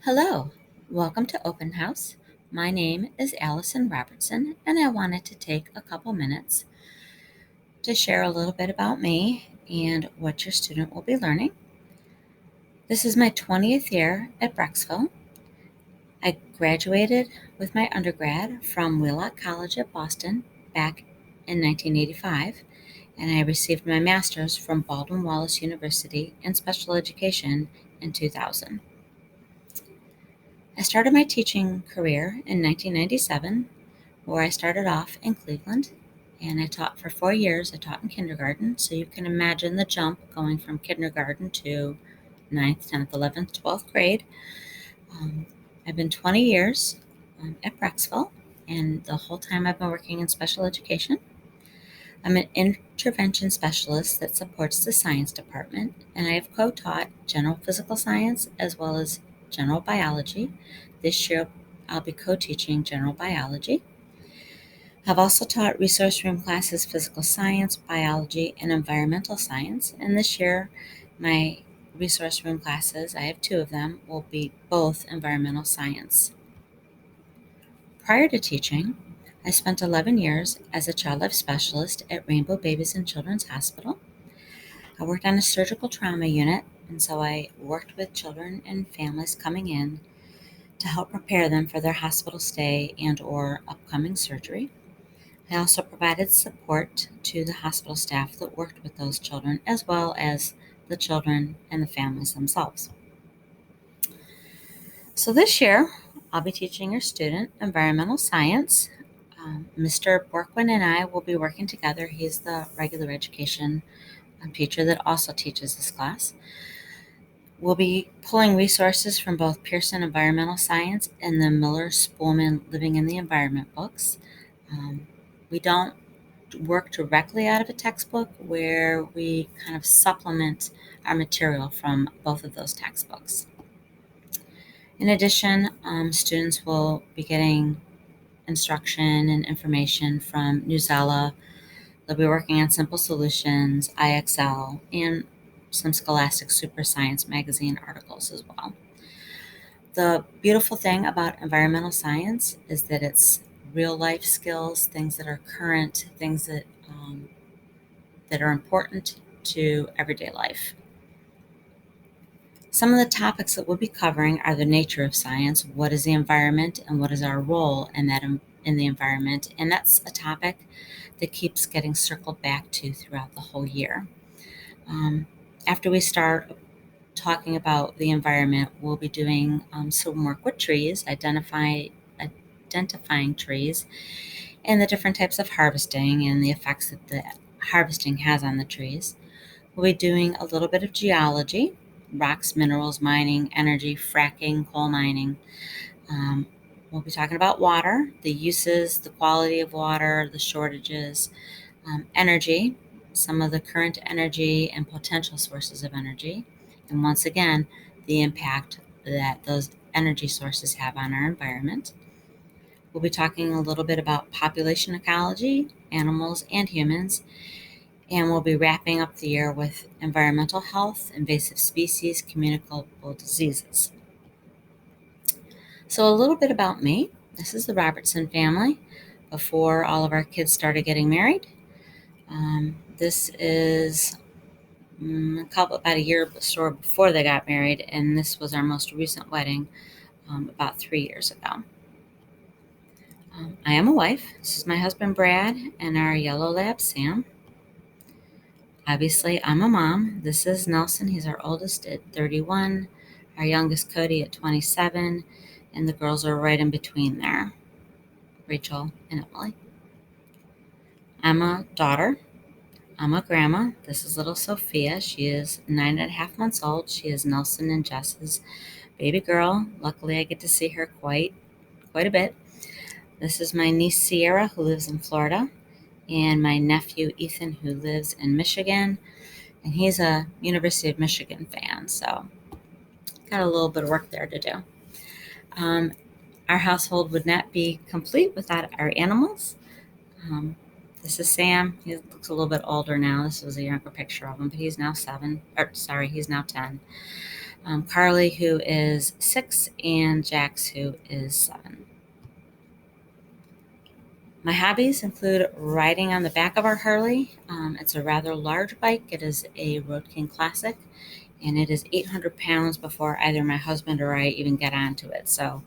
Hello, welcome to Open House. My name is Allison Robertson, and I wanted to take a couple minutes to share a little bit about me and what your student will be learning. This is my 20th year at Brecksville. I graduated with my undergrad from Wheelock College at Boston back in 1985, and I received my master's from Baldwin Wallace University in special education in 2000. I started my teaching career in 1997, where I started off in Cleveland, and I taught for 4 years. I taught in kindergarten, so you can imagine the jump going from kindergarten to ninth, 10th, 11th, 12th grade. Um, I've been 20 years at Brecksville, and the whole time I've been working in special education. I'm an intervention specialist that supports the science department, and I have co-taught general physical science as well as general biology. This year, I'll be co-teaching general biology. I've also taught resource room classes, physical science, biology, and environmental science. And this year, my resource room classes, I have two of them, will be both environmental science. Prior to teaching, I spent 11 years as a child life specialist at Rainbow Babies and Children's Hospital. I worked on a surgical trauma unit, and so I worked with children and families coming in to help prepare them for their hospital stay and or upcoming surgery. I also provided support to the hospital staff that worked with those children, as well as the children and the families themselves. So this year, I'll be teaching your student environmental science. Mr. Borkwin and I will be working together. He's the regular education teacher that also teaches this class. We'll be pulling resources from both Pearson Environmental Science and the Miller Spoolman Living in the Environment books. We don't work directly out of a textbook, where we kind of supplement our material from both of those textbooks. In addition, students will be getting instruction and information from Newsela. They'll be working on Simple Solutions, IXL, and some Scholastic Super Science magazine articles as well. The beautiful thing about environmental science is that it's real life skills, things that are current, things that are important to everyday life. Some of the topics that we'll be covering are the nature of science, what is the environment, and what is our role in the environment. And that's a topic that keeps getting circled back to throughout the whole year. After we start talking about the environment, we'll be doing some work with trees, identifying trees and the different types of harvesting and the effects that the harvesting has on the trees. We'll be doing a little bit of geology, rocks, minerals, mining, energy, fracking, coal mining. We'll be talking about water, the uses, the quality of water, the shortages, energy, some of the current energy and potential sources of energy, and once again, the impact that those energy sources have on our environment. We'll be talking a little bit about population ecology, animals and humans, and we'll be wrapping up the year with environmental health, invasive species, communicable diseases. So a little bit about me. This is the Robertson family before all of our kids started getting married. This is about a year or before they got married, and this was our most recent wedding about 3 years ago. I am a wife. This is my husband Brad and our yellow lab Sam. Obviously, I'm a mom. This is Nelson. He's our oldest at 31, our youngest Cody at 27, and the girls are right in between there, Rachel and Emily. I'm a daughter. I'm a grandma. This is little Sophia. She is 9.5 months old. She is Nelson and Jess's baby girl. Luckily, I get to see her quite a bit. This is my niece Sierra, who lives in Florida, and my nephew Ethan, who lives in Michigan, and he's a University of Michigan fan, so got a little bit of work there to do. Our household would not be complete without our animals. This is Sam. He looks a little bit older now. This was a younger picture of him, but he's now 10. Carly, who is 6, and Jax, who is 7. My hobbies include riding on the back of our Harley. It's a rather large bike. It is a Road King Classic, and it is 800 pounds before either my husband or I even get onto it. So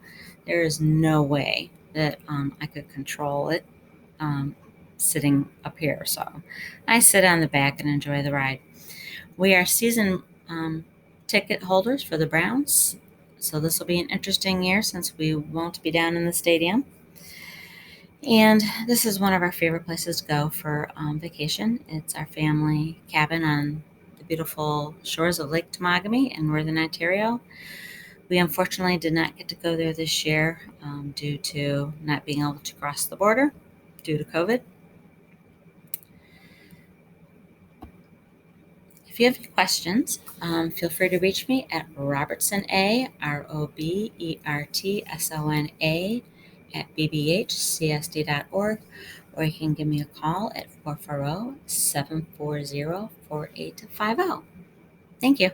there is no way that I could control it um, sitting up here. So I sit on the back and enjoy the ride. We are season ticket holders for the Browns. So this will be an interesting year since we won't be down in the stadium. And this is one of our favorite places to go for vacation. It's our family cabin on the beautiful shores of Lake Temagami in northern Ontario. We unfortunately did not get to go there this year due to not being able to cross the border due to COVID. If you have any questions, feel free to reach me at Robertson A, ROBERTSONA at bbhcsd.org, or you can give me a call at 440-740-4850. Thank you.